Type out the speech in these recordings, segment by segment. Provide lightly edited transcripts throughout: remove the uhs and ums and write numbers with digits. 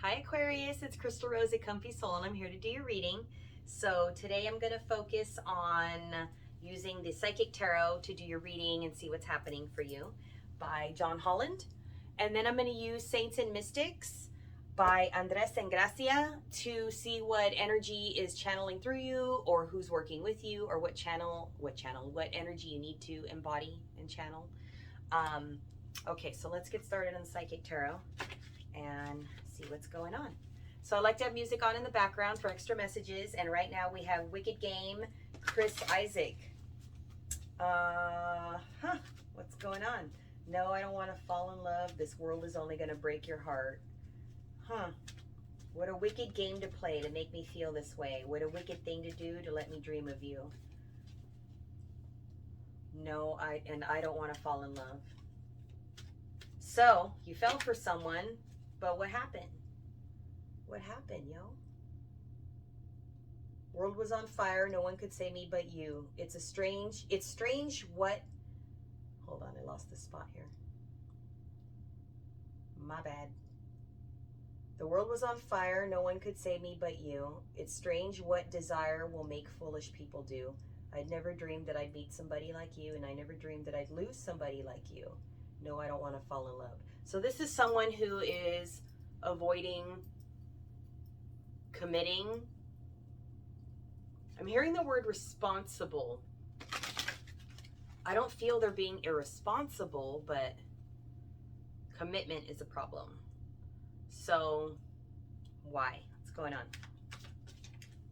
Hi Aquarius, it's Crystal Rose at Comfy Soul and I'm here to do your reading. So today I'm going to focus on using the Psychic Tarot to do your reading and see what's happening for you by John Holland. And then I'm going to use Saints and Mystics by Andres and Gracia to see what energy is channeling through you or who's working with you or what energy you need to embody and channel. Okay, so let's get started on the Psychic Tarot and see what's going on. So I like to have music on in the background for extra messages, and right now we have Wicked Game, Chris Isaac. What's going on? No, I don't want to fall in love. This world is only going to break your heart. What a wicked game to play to make me feel this way. What a wicked thing to do to let me dream of you. No, I don't want to fall in love. So you fell for someone, but what happened? What happened, yo? World was on fire. No one could save me but you. It's strange what... Hold on, I lost the spot here. My bad. The world was on fire. No one could save me but you. It's strange what desire will make foolish people do. I'd never dreamed that I'd meet somebody like you, and I never dreamed that I'd lose somebody like you. No, I don't want to fall in love. So this is someone who is avoiding committing. I'm hearing the word responsible. I don't feel they're being irresponsible, but commitment is a problem. So why? What's going on?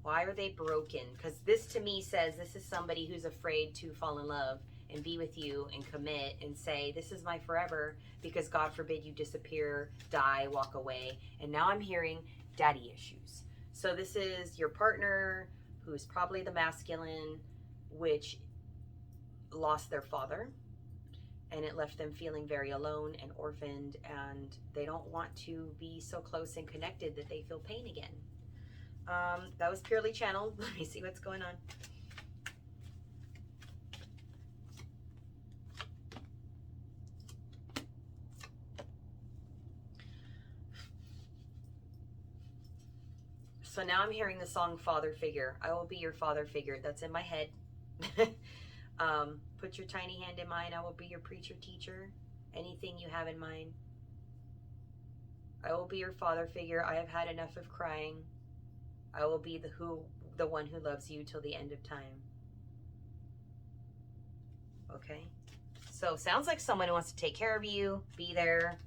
Why are they broken? Because this to me says this is somebody who's afraid to fall in love and be with you and commit and say, this is my forever, because God forbid you disappear, die, walk away. And now I'm hearing daddy issues. So this is your partner who's probably the masculine, which lost their father, and it left them feeling very alone and orphaned, and they don't want to be so close and connected that they feel pain again. That was purely channeled. Let me see what's going on. So now I'm hearing the song Father Figure. I will be your father figure. That's in my head. Put your tiny hand in mine. I will be your preacher, teacher. Anything you have in mind. I will be your father figure. I have had enough of crying. I will be the one who loves you till the end of time. Okay. So sounds like someone who wants to take care of you, be there,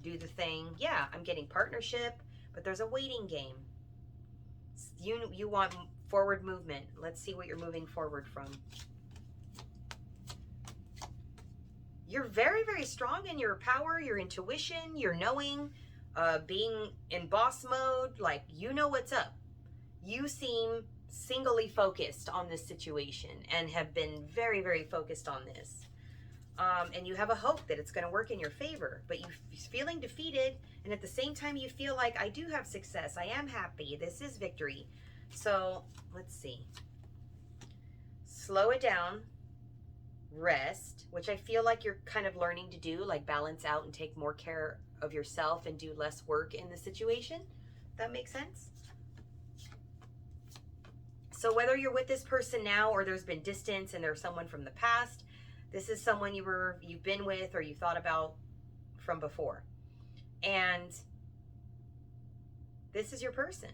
do the thing. Yeah, I'm getting partnership, but there's a waiting game. You want forward movement. Let's see what you're moving forward from. You're very, very strong in your power, your intuition, your knowing, being in boss mode. Like, you know what's up. You seem singly focused on this situation and have been very, very focused on this. And you have a hope that it's going to work in your favor, but you're feeling defeated, and at the same time you feel like, I do have success, I am happy, this is victory. So let's see. Slow it down, rest, which I feel like you're kind of learning to do, like balance out and take more care of yourself and do less work in the situation. That makes sense? So whether you're with this person now or there's been distance and there's someone from the past, this is someone you've been with or you thought about from before. And this is your person.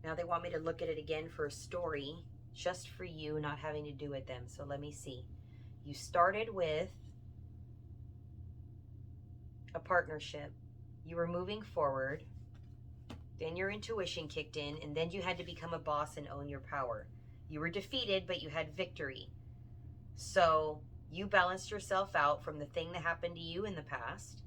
Now they want me to look at it again for a story just for you, not having to do with them. So let me see. You started with a partnership. You were moving forward. Then your intuition kicked in, and then you had to become a boss and own your power. You were defeated, but you had victory. So you balanced yourself out from the thing that happened to you in the past,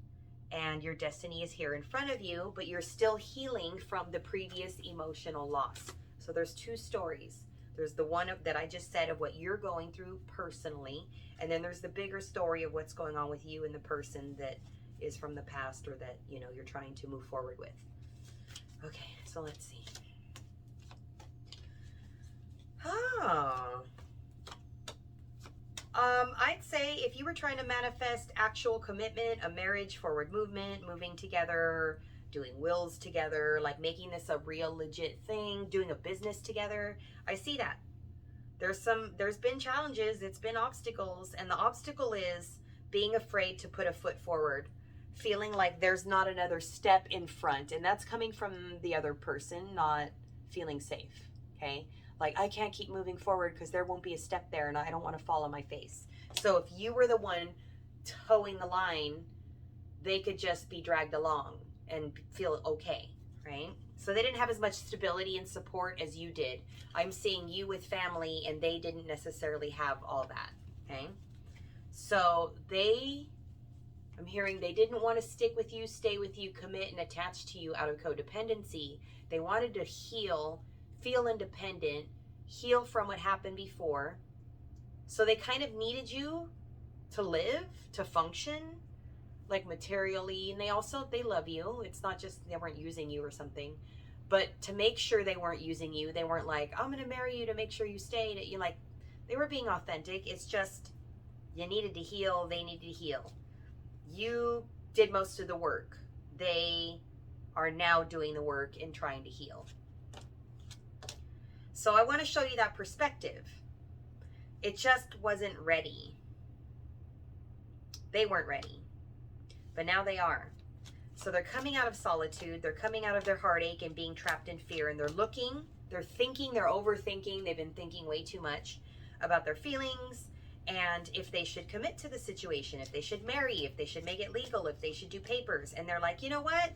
and your destiny is here in front of you, but you're still healing from the previous emotional loss. So there's two stories. There's the one that I just said of what you're going through personally, and then there's the bigger story of what's going on with you and the person that is from the past or that, you know, you're trying to move forward with. Okay, so let's see. I'd say if you were trying to manifest actual commitment, a marriage, forward movement, moving together, doing wills together, like making this a real legit thing, doing a business together, I see that. There's been challenges, it's been obstacles, and the obstacle is being afraid to put a foot forward, feeling like there's not another step in front, and that's coming from the other person not feeling safe, okay? Like, I can't keep moving forward because there won't be a step there and I don't want to fall on my face. So if you were the one towing the line, they could just be dragged along and feel okay, right? So they didn't have as much stability and support as you did. I'm seeing you with family and they didn't necessarily have all that, okay? So I'm hearing they didn't want to stick with you, stay with you, commit, and attach to you out of codependency. They wanted to heal, feel independent, heal from what happened before. So they kind of needed you to live, to function, like materially. And they love you. It's not just they weren't using you or something. But to make sure they weren't using you, they weren't like, I'm going to marry you to make sure you stay. You like, they were being authentic. It's just you needed to heal. They needed to heal. You did most of the work. They are now doing the work and trying to heal. So I want to show you that perspective. It just wasn't ready. They weren't ready. But now they are. So they're coming out of solitude. They're coming out of their heartache and being trapped in fear. And they're looking, they're thinking, they're overthinking. They've been thinking way too much about their feelings and if they should commit to the situation, if they should marry, if they should make it legal, if they should do papers. And they're like, you know what?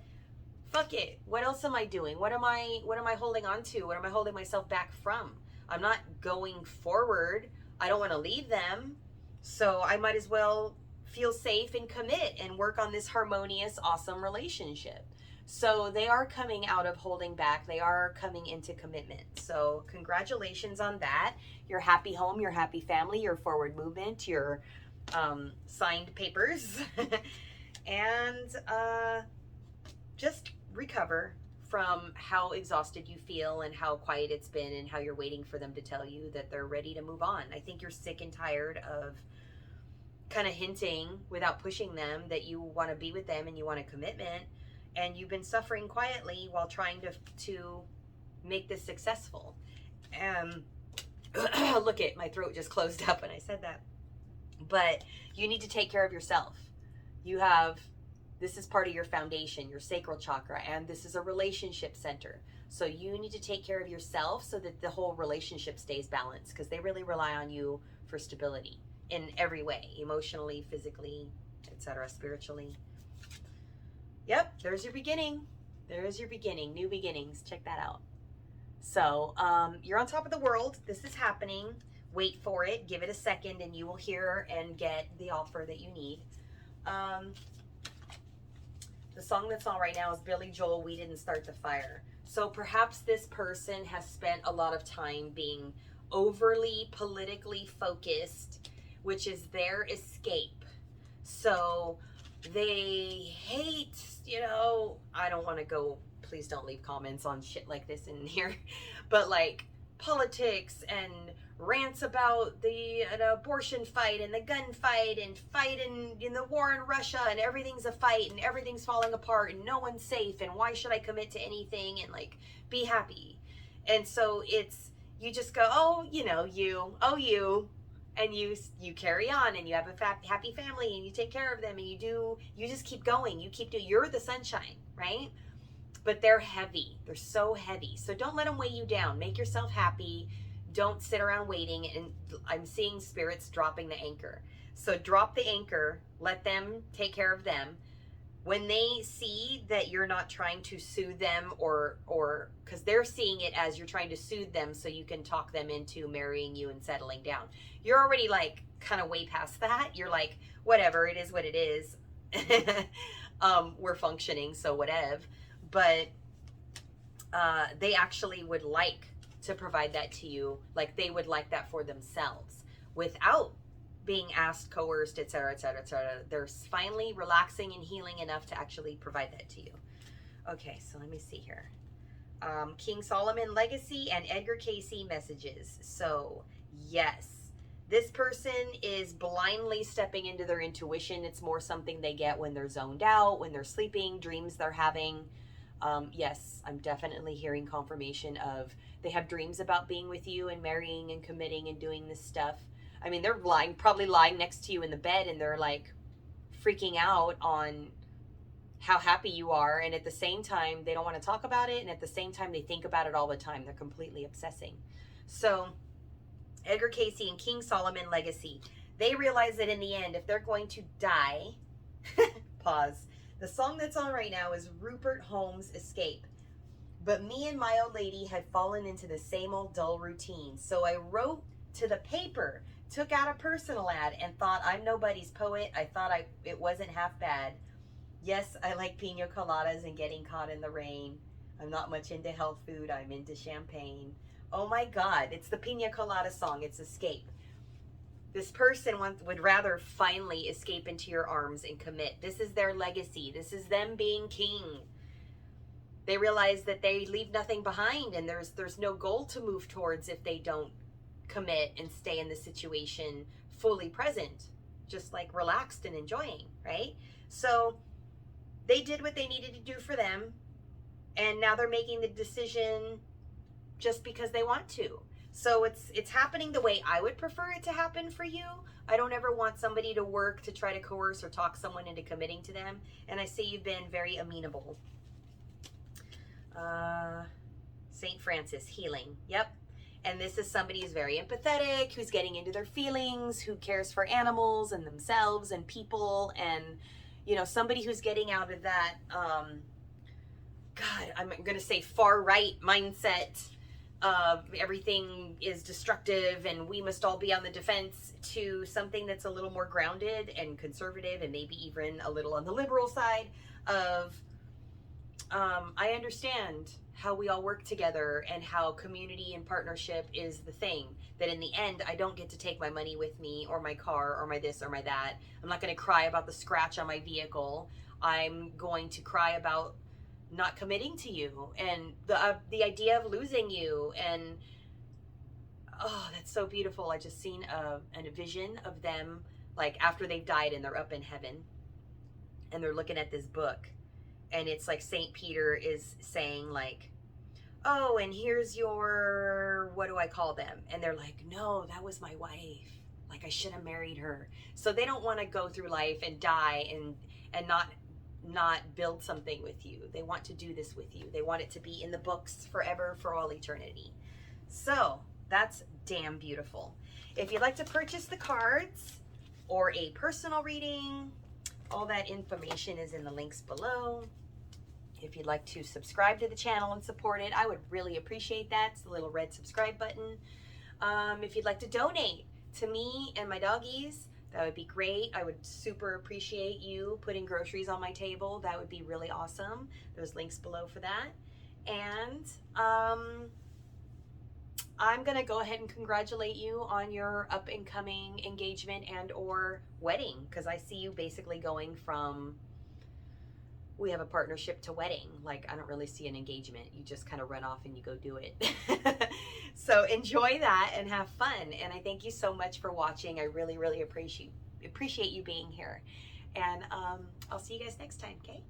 Fuck it. What else am I doing? What am I holding on to? What am I holding myself back from? I'm not going forward. I don't want to leave them. So I might as well feel safe and commit and work on this harmonious, awesome relationship. So they are coming out of holding back. They are coming into commitment. So congratulations on that. Your happy home, your happy family, your forward movement, your signed papers. And just recover from how exhausted you feel and how quiet it's been and how you're waiting for them to tell you that they're ready to move on. I think you're sick and tired of kind of hinting without pushing them that you want to be with them and you want a commitment, and you've been suffering quietly while trying to make this successful. Look at my throat just closed up when I said that. But you need to take care of yourself. This is part of your foundation, your sacral chakra, and this is a relationship center. So you need to take care of yourself so that the whole relationship stays balanced, because they really rely on you for stability in every way, emotionally, physically, etc., spiritually. Yep, there's your beginning. There's your beginning, new beginnings. Check that out. So you're on top of the world. This is happening. Wait for it. Give it a second and you will hear and get the offer that you need. The song that's on right now is Billy Joel, We Didn't Start the Fire. So perhaps this person has spent a lot of time being overly politically focused, which is their escape. So they hate, I don't want to go, please don't leave comments on shit like this in here, but like politics and rants about the abortion fight and the gun fight and in the war in Russia, and everything's a fight and everything's falling apart and no one's safe and why should I commit to anything and like be happy. And so you just go, you and you carry on and you have a happy family and you take care of them and you just keep going. You're the sunshine, right? But they're heavy. They're so heavy. So don't let them weigh you down. Make yourself happy. Don't sit around waiting. And I'm seeing spirits dropping the anchor. So drop the anchor. Let them take care of them. When they see that you're not trying to soothe them or because they're seeing it as you're trying to soothe them so you can talk them into marrying you and settling down. You're already like kind of way past that. You're like, whatever, it is what it is. We're functioning, so whatever. But they actually would like to provide that to you. Like they would like that for themselves without being asked, coerced, etc., etc., etc. They're finally relaxing and healing enough to actually provide that to you. Okay, so let me see here. King Solomon legacy and Edgar Cayce messages. So yes, This person is blindly stepping into their intuition. It's more something they get when they're zoned out, when they're sleeping, dreams they're having. Yes, I'm definitely hearing confirmation of they have dreams about being with you and marrying and committing and doing this stuff. I mean, they're probably lying next to you in the bed, and they're like freaking out on how happy you are. And at the same time, they don't want to talk about it. And at the same time, they think about it all the time. They're completely obsessing. So Edgar Cayce and King Solomon legacy. They realize that in the end, if they're going to die, pause. The song that's on right now is Rupert Holmes' Escape. But me and my old lady had fallen into the same old dull routine. So I wrote to the paper, took out a personal ad, and thought, I'm nobody's poet. I thought it wasn't half bad. Yes, I like pina coladas and getting caught in the rain. I'm not much into health food. I'm into champagne. Oh my God, it's the pina colada song. It's Escape. This person would rather finally escape into your arms and commit. This is their legacy. This is them being king. They realize that they leave nothing behind, and there's no goal to move towards if they don't commit and stay in the situation fully present, just like relaxed and enjoying, right? So they did what they needed to do for them, and now they're making the decision just because they want to. So it's happening the way I would prefer it to happen for you. I don't ever want somebody to work to try to coerce or talk someone into committing to them. And I see you've been very amenable. St. Francis, healing. Yep. And this is somebody who's very empathetic, who's getting into their feelings, who cares for animals and themselves and people, and, you know, somebody who's getting out of that, God, I'm going to say far right mindset of everything is destructive and we must all be on the defense, to something that's a little more grounded and conservative, and maybe even a little on the liberal side of, I understand how we all work together and how community and partnership is the thing. That in the end, I don't get to take my money with me, or my car, or my this or my that. I'm not going to cry about the scratch on my vehicle. I'm going to cry about not committing to you, and the idea of losing you. And oh, that's so beautiful. I just seen a vision of them, like after they've died and they're up in heaven, and they're looking at this book, and it's like Saint Peter is saying like, oh, and here's your, what do I call them? And they're like, no, that was my wife. Like, I should have married her. So they don't want to go through life and die and not build something with you. They want to do this with you. They want it to be in the books forever, for all eternity. So that's damn beautiful. If you'd like to purchase the cards or a personal reading, all that information is in the links below. If you'd like to subscribe to the channel and support it, I would really appreciate that. It's the little red subscribe button. If you'd like to donate to me and my doggies, that would be great. I would super appreciate you putting groceries on my table. That would be really awesome. There's links below for that. And I'm going to go ahead and congratulate you on your up and coming engagement and or wedding, because I see you basically going from, we have a partnership, to wedding. Like, I don't really see an engagement. You just kind of run off and you go do it. So enjoy that and have fun. And I thank you so much for watching. I really, really appreciate you being here. And I'll see you guys next time, okay?